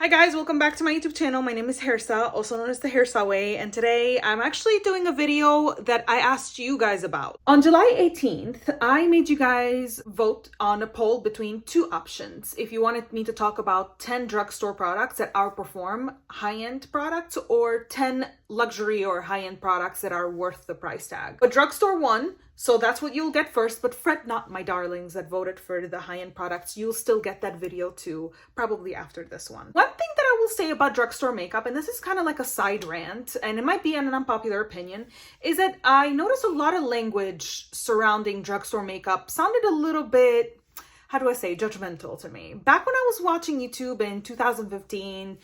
Hi guys, welcome back to my YouTube channel. My name is Hairsa, also known as the Hairsa Way, and today I'm actually doing a video that I asked you guys about. On July 18th, I made you guys vote on a poll between two options. If you wanted me to talk about 10 drugstore products that outperform high-end products or 10 luxury or high-end products that are worth the price tag. But drugstore won, so that's what you'll get first, but fret not, my darlings that voted for the high-end products. You'll still get that video too, probably after this one. One thing that I will say about drugstore makeup, and this is kind of like a side rant, and it might be an unpopular opinion, is that I noticed a lot of language surrounding drugstore makeup sounded a little bit, how do I say, judgmental to me. Back when I was watching YouTube in 2015,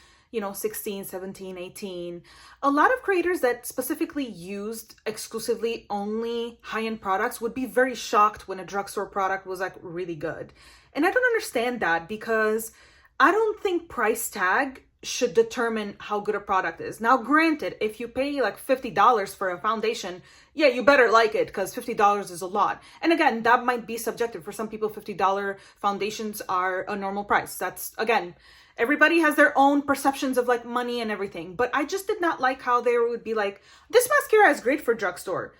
16, 17, 18, a lot of creators that specifically used exclusively only high-end products would be very shocked when a drugstore product was like really good. And I don't understand that, because I don't think price tag should determine how good a product is. Now, granted, if you pay like $50 for a foundation, yeah, you better like it, because $50 is a lot. And again, that might be subjective. For some people, $50 foundations are a normal price. That's, again, everybody has their own perceptions of like money and everything. But I just did not like how they would be like, this mascara is great for drugstore.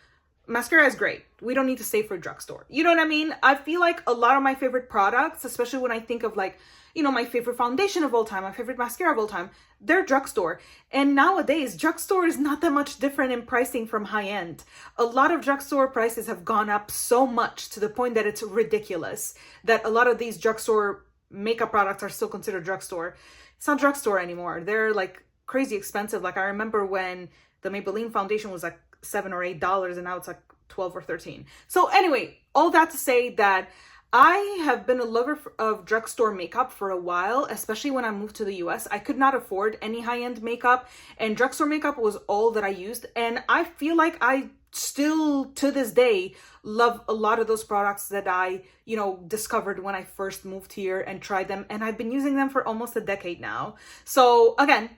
Mascara is great. We don't need to stay for drugstore. You know what I mean? I feel like a lot of my favorite products, especially when I think of like, my favorite foundation of all time, my favorite mascara of all time, they're drugstore. And nowadays, drugstore is not that much different in pricing from high end. A lot of drugstore prices have gone up so much to the point that it's ridiculous that a lot of these drugstore makeup products are still considered drugstore. It's not drugstore anymore. They're like crazy expensive. Like I remember when the Maybelline foundation was like $7 or $8 and now it's like 12 or 13. So anyway, all that to say that I have been a lover of drugstore makeup for a while, especially when I moved to the US. I could not afford any high-end makeup, and drugstore makeup was all that I used. And I feel like I still, to this day, love a lot of those products that I, discovered when I first moved here and tried them. And I've been using them for almost a decade now. So again,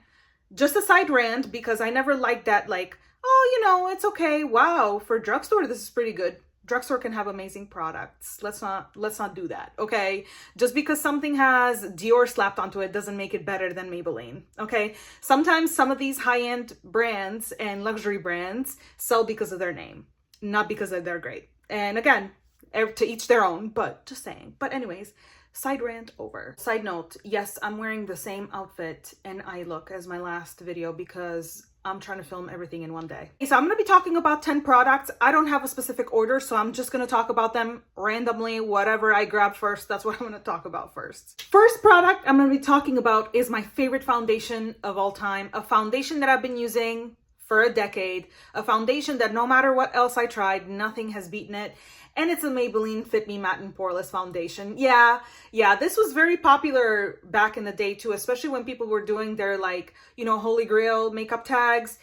just a side rant, because I never liked that, like, oh, it's okay. Wow, for drugstore, this is pretty good. Drugstore can have amazing products. Let's not do that, okay? Just because something has Dior slapped onto it doesn't make it better than Maybelline, okay? Sometimes some of these high-end brands and luxury brands sell because of their name, not because they're great. And again, to each their own, but just saying. But anyways, side rant over. Side note, yes, I'm wearing the same outfit and eye look as my last video because I'm trying to film everything in one day. So I'm going to be talking about 10 products. I don't have a specific order, so I'm just going to talk about them randomly. Whatever I grab first, that's what I'm going to talk about first. First product I'm going to be talking about is my favorite foundation of all time. A foundation that I've been using for a decade. A foundation that no matter what else I tried, nothing has beaten it. And it's a Maybelline Fit Me Matte and Poreless foundation. Yeah, this was very popular back in the day too, especially when people were doing their like, Holy Grail makeup tags.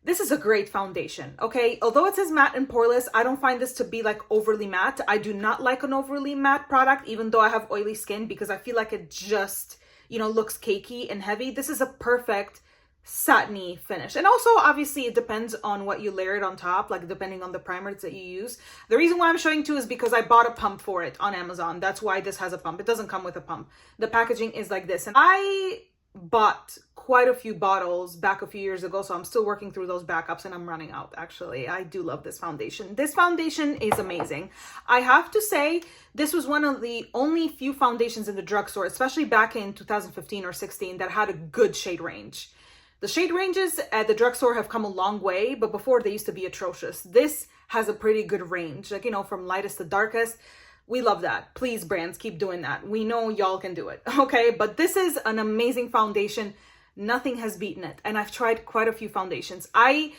This is a great foundation, okay? Although it says matte and poreless, I don't find this to be like overly matte. I do not like an overly matte product, even though I have oily skin, because I feel like it just, looks cakey and heavy. This is a perfect satiny finish. And also, obviously, it depends on what you layer it on top, like depending on the primers that you use. The reason why I'm showing too is because I bought a pump for it on Amazon. That's why this has a pump. It doesn't come with a pump. The packaging is like this. And I bought quite a few bottles back a few years ago, so I'm still working through those backups and I'm running out. Actually, I do love this foundation. This foundation is amazing. I have to say, this was one of the only few foundations in the drugstore, especially back in 2015 or 16, that had a good shade range. The shade ranges at the drugstore have come a long way, but before they used to be atrocious. This has a pretty good range, like, from lightest to darkest. We love that. Please, brands, keep doing that. We know y'all can do it, okay? But this is an amazing foundation. Nothing has beaten it. And I've tried quite a few foundations. I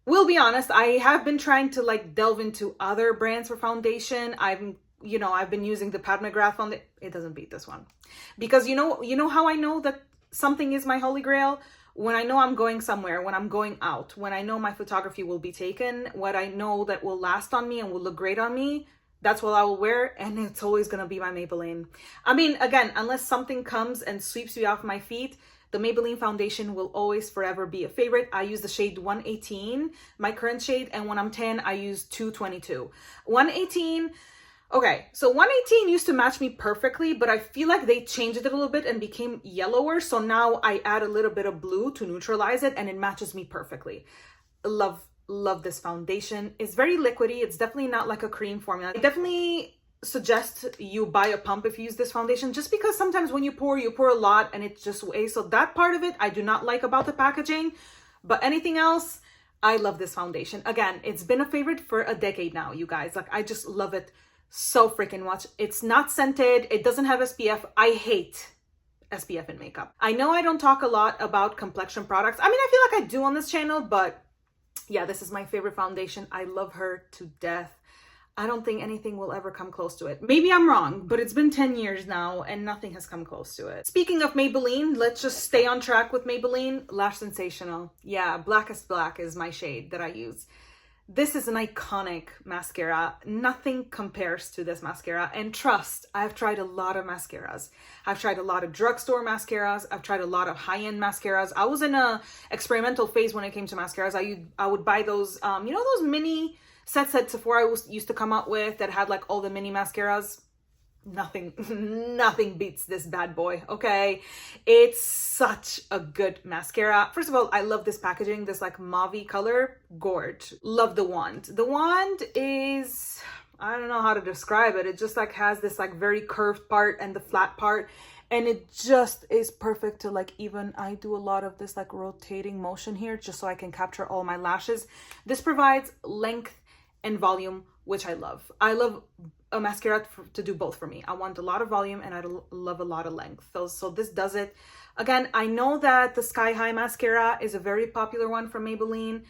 will be honest, I have been trying to like delve into other brands for foundation. I've been using the Pat McGrath foundation. It doesn't beat this one. Because you know how I know that something is my holy grail? When I know I'm going somewhere, when I'm going out, when I know my photography will be taken, what I know that will last on me and will look great on me, that's what I will wear, and it's always going to be my Maybelline. I mean, again, unless something comes and sweeps me off my feet, the Maybelline foundation will always forever be a favorite. I use the shade 118, my current shade, and when I'm tan, I use 222. 118, Okay, so 118 used to match me perfectly, but I feel like they changed it a little bit and became yellower. So now I add a little bit of blue to neutralize it and it matches me perfectly. Love this foundation. It's very liquidy. It's definitely not like a cream formula. I definitely suggest you buy a pump if you use this foundation, just because sometimes when you pour a lot and it just weighs. So that part of it I do not like about the packaging, but anything else, I love this foundation. Again, it's been a favorite for a decade now, you guys. Like, I just love it so freaking much. It's not scented. It doesn't have SPF. I hate SPF in makeup. I know I don't talk a lot about complexion products. I mean, I feel like I do on this channel, but yeah, this is my favorite foundation. I love her to death. I don't think anything will ever come close to it. Maybe I'm wrong, but it's been 10 years now and nothing has come close to it. Speaking of Maybelline, let's just stay on track with Maybelline. Lash Sensational. Yeah, Blackest Black is my shade that I use. This is an iconic mascara. Nothing compares to this mascara. And trust, I've tried a lot of mascaras. I've tried a lot of drugstore mascaras. I've tried a lot of high-end mascaras. I was in a experimental phase when it came to mascaras. I would buy those, you know, those mini sets that Sephora used to come out with that had like all the mini mascaras. Nothing beats this bad boy, okay? It's such a good mascara. First of all, I love this packaging, this like mauve color, gorge. Love the wand. The wand is, I don't know how to describe it. It just like has this like very curved part and the flat part, and it just is perfect to like, even I do a lot of this like rotating motion here just so I can capture all my lashes. This provides length and volume, which I love. I love a mascara to do both for me. I want a lot of volume and I love a lot of length. So this does it. Again, I know that the Sky High mascara is a very popular one from Maybelline.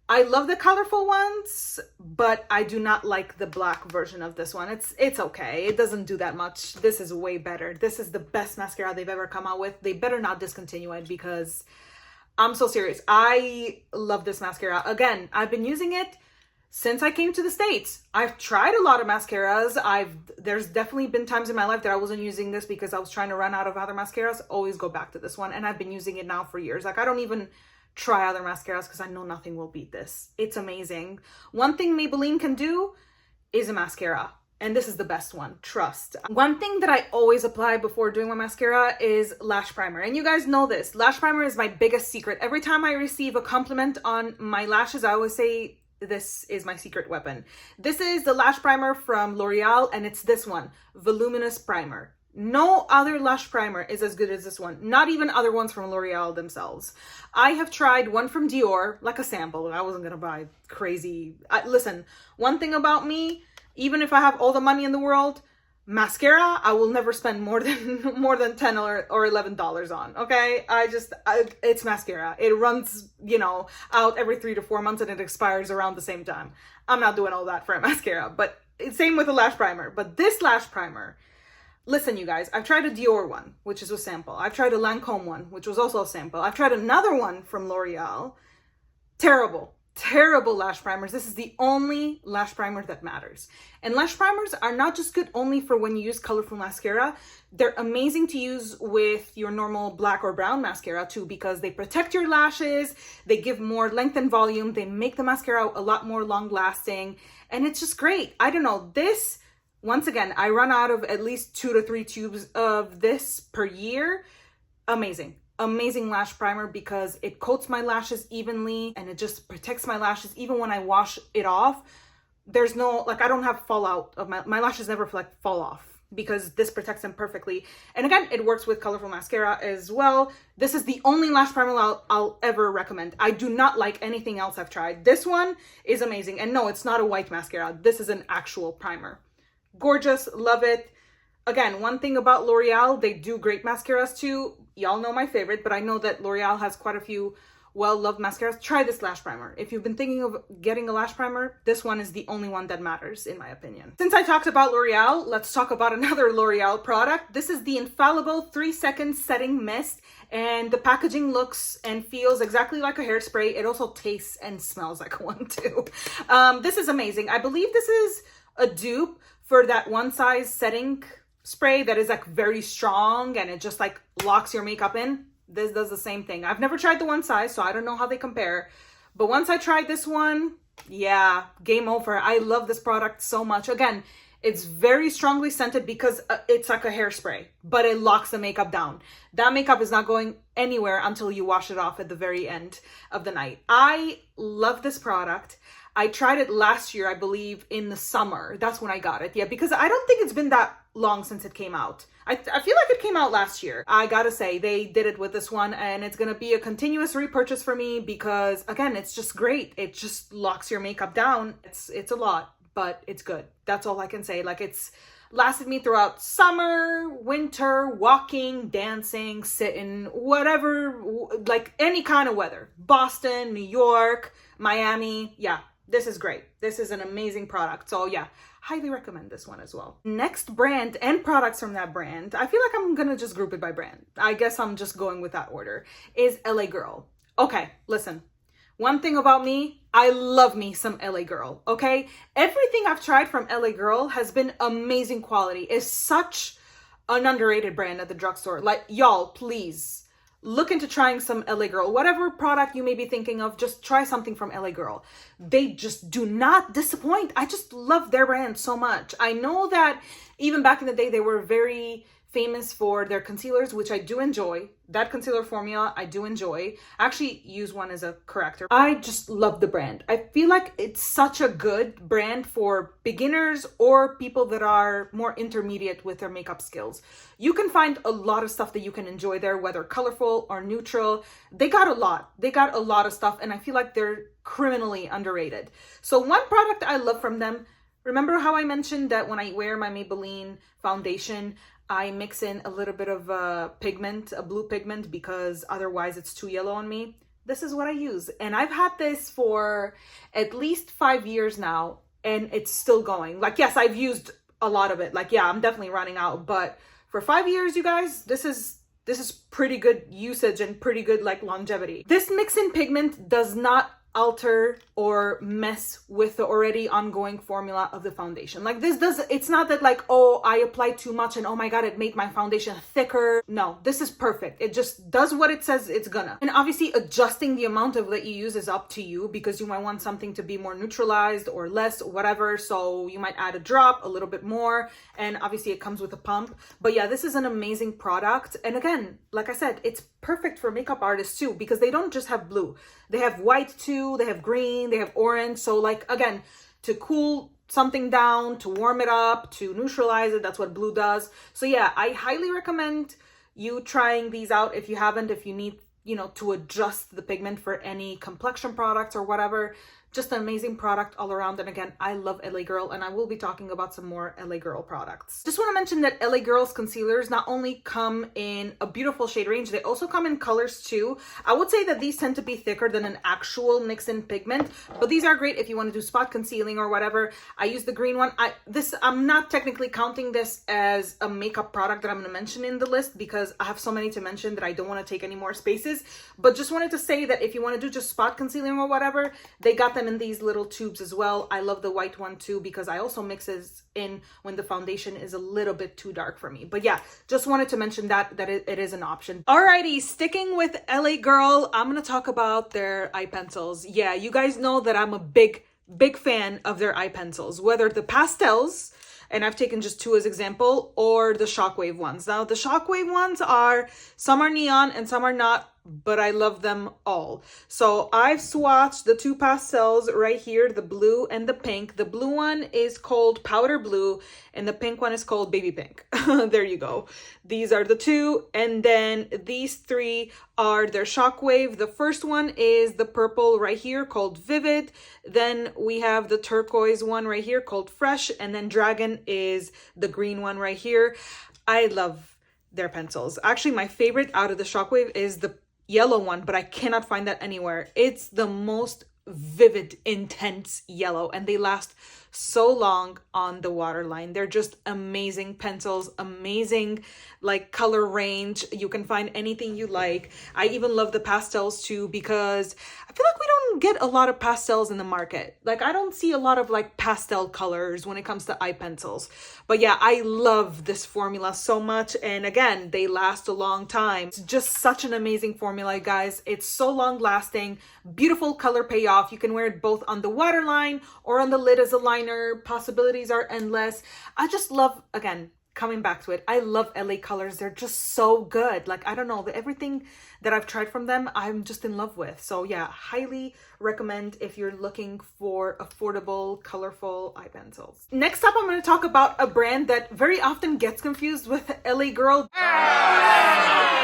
I love the colorful ones, but I do not like the black version of this one. It's okay. It doesn't do that much. This is way better. This is the best mascara they've ever come out with. They better not discontinue it, because I'm so serious. I love this mascara. Again, I've been using it since I came to the States. I've tried a lot of mascaras. There's definitely been times in my life that I wasn't using this because I was trying to run out of other mascaras. Always go back to this one. And I've been using it now for years. Like, I don't even try other mascaras because I know nothing will beat this. It's amazing. One thing Maybelline can do is a mascara. And this is the best one, trust. One thing that I always apply before doing my mascara is lash primer. And you guys know this. Lash primer is my biggest secret. Every time I receive a compliment on my lashes, I always say, this is my secret weapon. This is the lash primer from L'Oreal, and it's this one, Voluminous Primer. No other lash primer is as good as this one. Not even other ones from L'Oreal themselves. I have tried one from Dior, like a sample. I wasn't gonna buy crazy. Listen, one thing about me, even if I have all the money in the world, mascara, I will never spend more than $10 or $11 on, okay? It's mascara. It runs, you know, out every 3 to 4 months and it expires around the same time. I'm not doing all that for a mascara, but same with the lash primer. But this lash primer, listen, you guys, I've tried a Dior one, which is a sample. I've tried a Lancome one, which was also a sample. I've tried another one from L'Oreal. Terrible lash primers. This is the only lash primer that matters. And lash primers are not just good only for when you use colorful mascara. They're amazing to use with your normal black or brown mascara too, because they protect your lashes, they give more length and volume, they make the mascara a lot more long lasting, and it's just great. I don't know, this, once again, I run out of at least 2 to 3 tubes of this per year. Amazing lash primer, because it coats my lashes evenly and it just protects my lashes. Even when I wash it off, there's no, like, I don't have fallout of my lashes never like fall off, because this protects them perfectly. And again, it works with colorful mascara as well. This is the only lash primer I'll ever recommend. I do not like anything else I've tried. This one is amazing. And no, it's not a white mascara. This is an actual primer. Gorgeous, love it. Again, one thing about L'Oreal, they do great mascaras too. Y'all know my favorite, but I know that L'Oreal has quite a few well-loved mascaras. Try this lash primer. If you've been thinking of getting a lash primer, this one is the only one that matters, in my opinion. Since I talked about L'Oreal, let's talk about another L'Oreal product. This is the Infallible 3-Second Setting Mist, and the packaging looks and feels exactly like a hairspray. It also tastes and smells like one too. This is amazing. I believe this is a dupe for that One Size setting spray that is like very strong and it just like locks your makeup in. This does the same thing. I've never tried the One Size, so I don't know how they compare, but once I tried this one, yeah, game over. I love this product so much. Again, It's very strongly scented because it's like a hairspray, but it locks the makeup down. That makeup is not going anywhere until you wash it off at the very end of the night. I love this product. I tried it last year, I believe, in the summer. That's when I got it. Yeah, because I don't think it's been that long since it came out. I feel like it came out last year. I gotta say, they did it with this one, and it's gonna be a continuous repurchase for me because, again, it's just great. It just locks your makeup down. It's a lot, but it's good. That's all I can say. Like, it's lasted me throughout summer, winter, walking, dancing, sitting, whatever, like any kind of weather. Boston, New York, Miami. Yeah, this is great. This is an amazing product. So yeah, highly recommend this one as well. Next brand and products from that brand, I feel like I'm gonna just group it by brand. I guess I'm just going with that order, is LA Girl. Okay, listen. One thing about me, I love me some LA Girl, okay? Everything I've tried from LA Girl has been amazing quality. It's such an underrated brand at the drugstore. Like, y'all, please look into trying some LA Girl. Whatever product you may be thinking of, just try something from LA Girl. They just do not disappoint. I just love their brand so much. I know that even back in the day, they were very famous for their concealers, which I do enjoy. That concealer formula, I do enjoy. I actually use one as a corrector. I just love the brand. I feel like it's such a good brand for beginners or people that are more intermediate with their makeup skills. You can find a lot of stuff that you can enjoy there, whether colorful or neutral. They got a lot. They got a lot of stuff, and I feel like they're criminally underrated. So one product I love from them, remember how I mentioned that when I wear my Maybelline foundation, I mix in a little bit of pigment, a blue pigment, because otherwise it's too yellow on me. This is what I use. And I've had this for at least 5 years now, and it's still going. Like, yes, I've used a lot of it. Like, yeah, I'm definitely running out. But for 5 years, you guys, this is pretty good usage and pretty good, like, longevity. This mix-in pigment does not alter or mess with the already ongoing formula of the foundation. Like, this does, it's not that like, oh, I applied too much and oh my god, it made my foundation thicker. No, this is perfect. It just does what it says it's gonna. And obviously adjusting the amount of that you use is up to you, because you might want something to be more neutralized or less, or whatever. So you might add a drop, a little bit more, and obviously it comes with a pump. But yeah, this is an amazing product. And again, like I said, it's perfect for makeup artists too, because they don't just have blue. They have white too, they have green, they have orange. So like, again, to cool something down, to warm it up, to neutralize it, that's what blue does. So yeah, I highly recommend you trying these out if you haven't, if you need, you know, to adjust the pigment for any complexion products or whatever. Just an amazing product all around. And again, I love LA Girl, and I will be talking about some more LA Girl products. Just want to mention that LA Girl's concealers not only come in a beautiful shade range, they also come in colors too. I would say that these tend to be thicker than an actual mix-in pigment, but these are great if you want to do spot concealing or whatever. I use the green one. I'm not technically counting this as a makeup product that I'm going to mention in the list, because I have so many to mention that I don't want to take any more spaces. But just wanted to say that if you want to do just spot concealing or whatever, they got them in these little tubes as well. I love the white one too, because I also mix this in when the foundation is a little bit too dark for me. But yeah, just wanted to mention that it is an option. Alrighty, sticking with LA Girl, I'm gonna talk about their eye pencils. Yeah, you guys know that I'm a big fan of their eye pencils, whether the pastels, and I've taken just two as example, or the shockwave ones. Now the shockwave ones are, some are neon and some are not, but I love them all. So I've swatched the two pastels right here, the blue and the pink. The blue one is called Powder Blue and the pink one is called Baby Pink. There you go. These are the two. And then these three are their shockwave. The first one is the purple right here called Vivid. Then we have the turquoise one right here called Fresh. And then Dragon is the green one right here. I love their pencils. Actually, my favorite out of the shockwave is the yellow one, but I cannot find that anywhere. It's the most vivid, intense yellow, and they last so long on the waterline. They're just amazing pencils, amazing like color range. You can find anything you like. I even love the pastels too, because I feel like we don't get a lot of pastels in the market. Like, I don't see a lot of like pastel colors when it comes to eye pencils. But yeah, I love this formula so much. And again, they last a long time. It's just such an amazing formula, guys. It's so long lasting, beautiful color payoff. You can wear it both on the waterline or on the lid as a liner. liner. Possibilities are endless. I just love, again, coming back to it, I love LA Colors. They're just so good. Like, I don't know, everything that I've tried from them, I'm just in love with. So yeah, highly recommend if you're looking for affordable, colorful eye pencils. Next up, I'm going to talk about a brand that very often gets confused with LA Girl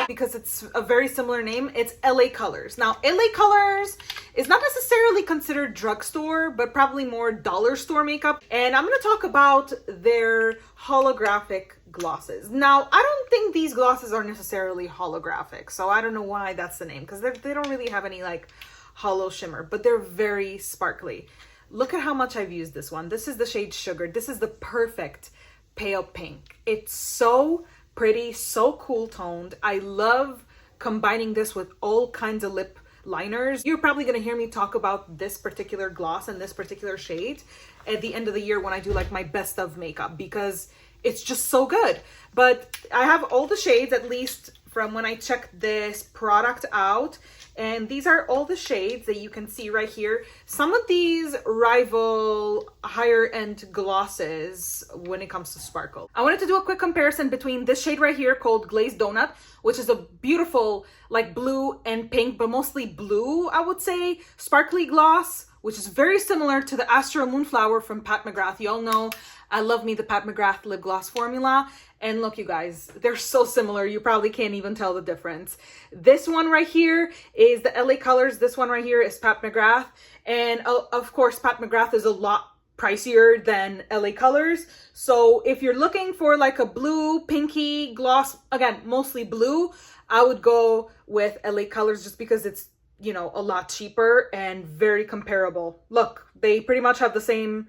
because it's a very similar name. It's LA Colors. Now, LA Colors is not necessarily considered drugstore, but probably more dollar store makeup. And I'm going to talk about their holographic glosses. Now, I don't think these glosses are necessarily holographic, so I don't know why that's the name, because they don't really have any like hollow shimmer, but they're very sparkly. Look at how much I've used this one. This is the shade Sugar. This is the perfect pale pink. It's so pretty, so cool toned. I love combining this with all kinds of lip liners. You're probably going to hear me talk about this particular gloss and this particular shade at the end of the year when I do like my best of makeup, because it's just so good. But I have all the shades, at least from when I checked this product out, and these are all the shades that you can see right here. Some of these rival higher end glosses when it comes to sparkle. I wanted to do a quick comparison between this shade right here called Glazed Donut, which is a beautiful like blue and pink, but mostly blue, I would say, sparkly gloss, which is very similar to the Astral Moonflower from Pat McGrath. You all know I love me the Pat McGrath lip gloss formula. And look, you guys, they're so similar. You probably can't even tell the difference. This one right here is the LA Colors. This one right here is Pat McGrath. And of course, Pat McGrath is a lot pricier than LA Colors. So if you're looking for like a blue, pinky gloss, again, mostly blue, I would go with LA Colors just because it's, you know, a lot cheaper and very comparable. Look, they pretty much have the same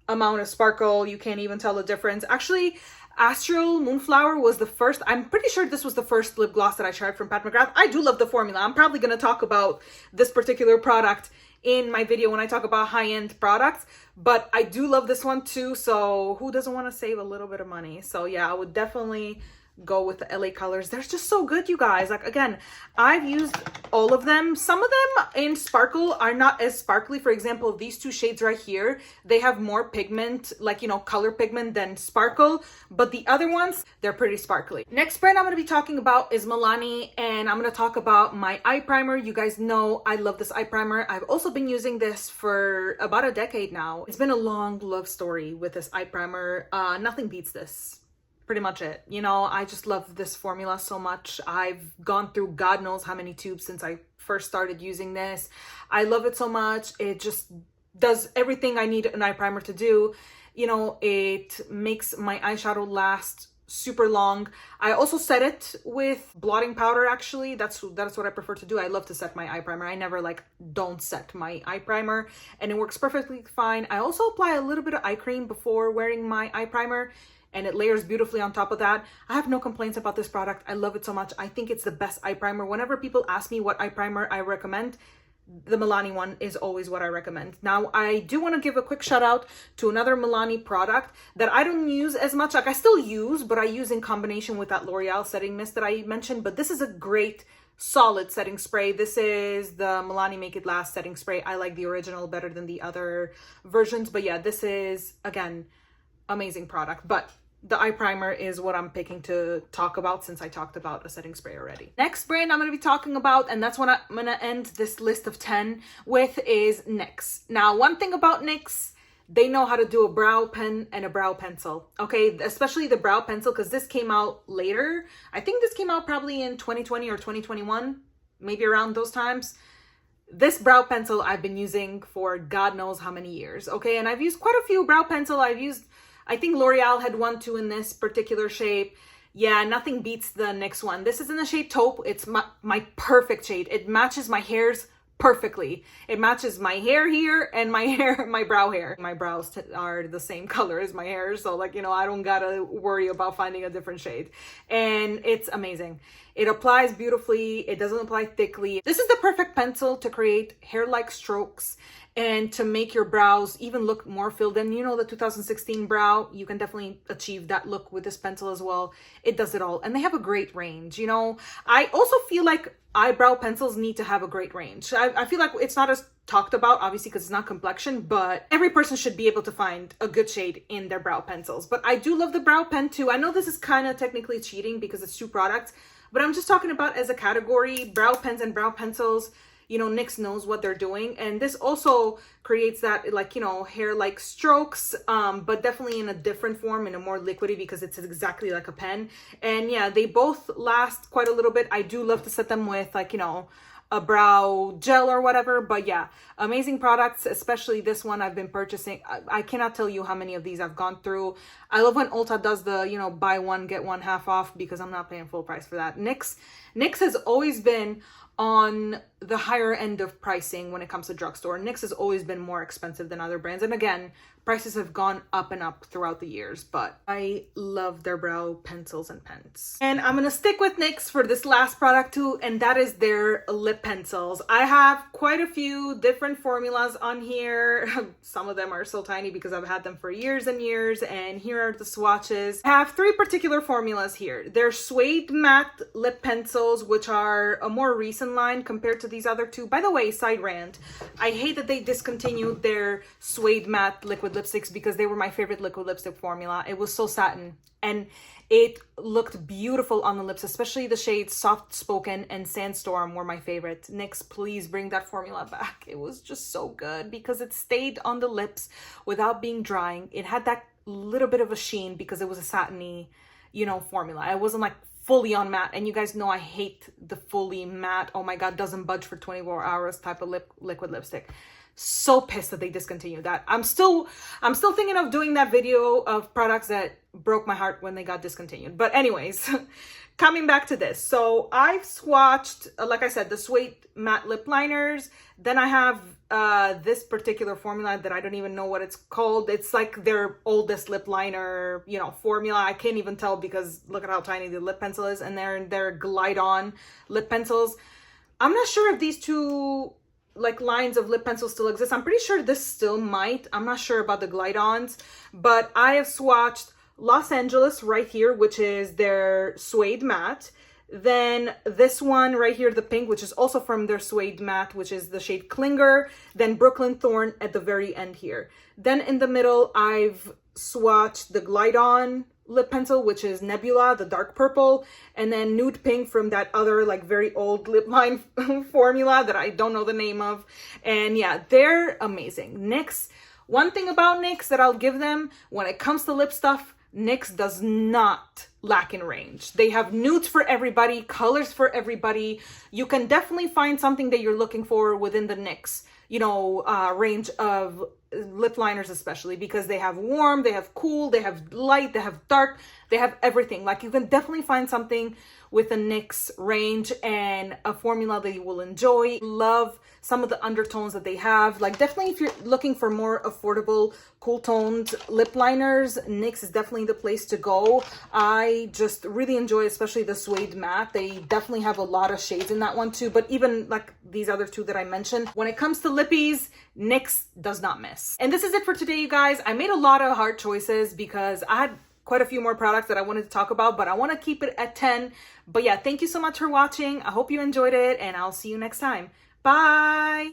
amount of sparkle. You can't even tell the difference. Actually, Astral Moonflower was the first, I'm pretty sure this was the first lip gloss that I tried from Pat McGrath. I do love the formula. I'm probably going to talk about this particular product in my video when I talk about high-end products, but I do love this one too. So who doesn't want to save a little bit of money? So yeah, I would definitely go with the LA Colors. They're just so good, you guys. Like, again, I've used all of them. Some of them in sparkle are not as sparkly. For example, these two shades right here, they have more pigment, like, you know, color pigment than sparkle, but the other ones, they're pretty sparkly. Next brand I'm going to be talking about is Milani, and I'm going to talk about my eye primer. You guys know I love this eye primer. I've also been using this for about a decade now. It's been a long love story with this eye primer. Nothing beats this. Pretty much it. You know, I just love this formula so much. I've gone through God knows how many tubes since I first started using this. I love it so much. It just does everything I need an eye primer to do. You know, it makes my eyeshadow last super long. I also set it with blotting powder. Actually, that's what I prefer to do. I love to set my eye primer. I never like don't set my eye primer, and it works perfectly fine. I also apply a little bit of eye cream before wearing my eye primer, and it layers beautifully on top of that. I have no complaints about this product. I love it so much. I think it's the best eye primer. Whenever people ask me what eye primer I recommend, the Milani one is always what I recommend. Now, I do want to give a quick shout out to another Milani product that I don't use as much. Like, I still use, but I use in combination with that L'Oreal setting mist that I mentioned. But this is a great solid setting spray. This is the Milani Make It Last setting spray. I like the original better than the other versions. But yeah, this is, again, amazing product. But the eye primer is what I'm picking to talk about since I talked about a setting spray already. Next brand I'm going to be talking about, and that's what I'm going to end this list of 10 with, is NYX. Now, one thing about NYX, they know how to do a brow pen and a brow pencil, okay? Especially the brow pencil, because this came out later. I think this came out probably in 2020 or 2021, maybe around those times. This brow pencil I've been using for God knows how many years, okay? And I've used quite a few brow pencil. I think L'Oreal had one too in this particular shape. Yeah, nothing beats the NYX one. This is in the shade Taupe. It's my perfect shade. It matches my hairs perfectly. It matches my hair here and my brow hair. My brows are the same color as my hair. So like, you know, I don't gotta worry about finding a different shade. And it's amazing. It applies beautifully. It doesn't apply thickly. This is the perfect pencil to create hair-like strokes and to make your brows even look more filled in. You know, the 2016 brow, you can definitely achieve that look with this pencil as well. It does it all. And they have a great range, you know. I also feel like eyebrow pencils need to have a great range. I feel like it's not as talked about, obviously, because it's not complexion, but every person should be able to find a good shade in their brow pencils. But I do love the brow pen too. I know this is kind of technically cheating because it's two products, but I'm just talking about as a category, brow pens and brow pencils. You know, NYX knows what they're doing, and this also creates that, like, you know, hair-like strokes, but definitely in a different form, in a more liquidy, because it's exactly like a pen. And yeah, they both last quite a little bit. I do love to set them with, like, you know, a brow gel or whatever. But yeah, amazing products, especially this one I've been purchasing. I cannot tell you how many of these I've gone through. I love when Ulta does the, you know, buy one get one half off, because I'm not paying full price for that. NYX has always been on the higher end of pricing when it comes to drugstore. NYX has always been more expensive than other brands, and again, prices have gone up and up throughout the years, but I love their brow pencils and pens. And I'm gonna stick with NYX for this last product too, and that is their lip pencils. I have quite a few different formulas on here. Some of them are so tiny because I've had them for years and years, and here are the swatches. I have three particular formulas here. They're suede matte lip pencils, which are a more recent line compared to these other two. By the way, side rant, I hate that they discontinued their suede matte liquid lipsticks, because they were my favorite liquid lipstick formula. It was so satin and it looked beautiful on the lips, especially the shades Soft Spoken and Sandstorm were my favorite. NYX, please bring that formula back. It was just so good because it stayed on the lips without being drying. It had that little bit of a sheen because it was a satiny, you know, formula. It wasn't like fully on matte, and you guys know I hate the fully matte, oh my god, doesn't budge for 24 hours type of liquid lipstick. So pissed that they discontinued that. I'm still thinking of doing that video of products that broke my heart when they got discontinued. But anyways, coming back to this. So I've swatched, like I said, the suede matte lip liners. Then I have this particular formula that I don't even know what it's called. It's like their oldest lip liner, you know, formula. I can't even tell because look at how tiny the lip pencil is, and they're glide on lip pencils. I'm not sure if these two like lines of lip pencils still exist. I'm pretty sure this still might. I'm not sure about the glide-ons, but I have swatched Los Angeles right here, which is their suede matte. Then this one right here, the pink, which is also from their suede matte, which is the shade Clinger. Then Brooklyn Thorn at the very end here. Then in the middle, I've swatched the glide-on lip pencil, which is Nebula, the dark purple, and then nude pink from that other like very old lip line formula that I don't know the name of. And yeah, they're amazing. NYX, one thing about NYX that I'll give them when it comes to lip stuff, NYX does not lack in range. They have nudes for everybody, colors for everybody. You can definitely find something that you're looking for within the NYX, you know, range of lip liners, especially because they have warm, they have cool, they have light, they have dark, they have everything. Like you can definitely find something with a NYX range and a formula that you will enjoy. Love some of the undertones that they have. Like definitely if you're looking for more affordable, cool toned lip liners, NYX is definitely the place to go. I just really enjoy especially the suede matte. They definitely have a lot of shades in that one too, but even like these other two that I mentioned, when it comes to lippies, NYX does not miss. And this is it for today, you guys. I made a lot of hard choices because I had quite a few more products that I wanted to talk about, but I want to keep it at 10. But yeah, thank you so much for watching. I hope you enjoyed it, and I'll see you next time. Bye!